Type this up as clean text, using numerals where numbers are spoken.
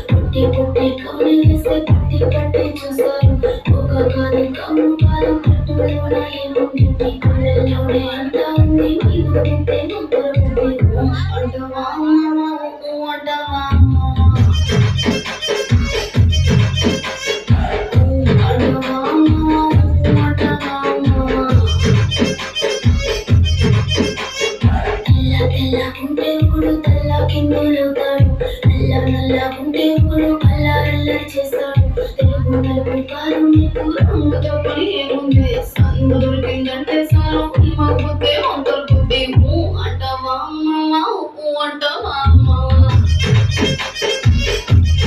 పుట్టి పుట్టి కౌలి వేస్తే పట్టి పట్టి చూశారు ఒక కాదు కమ్ము కాదు కట్టులోన ఏముంది కళ్ళల్లోనే అంతా ఉంది మీకు పుట్టే ముగ్గురు పుట్టి అంటవా అంటవా తెల్లకుంటే ఇప్పుడు తెల్ల కిందులవుతాడు నల్లకుంటే ఇప్పుడు అల్లారల్లరి చేస్తాడు తెలుగు నలుపు కాదు నీకు రంగుతో పని ఏముంది సందు దొరికిందంటే చాలు మగ్గుతే అంతర్బుద్ధి అంటవా అంటవా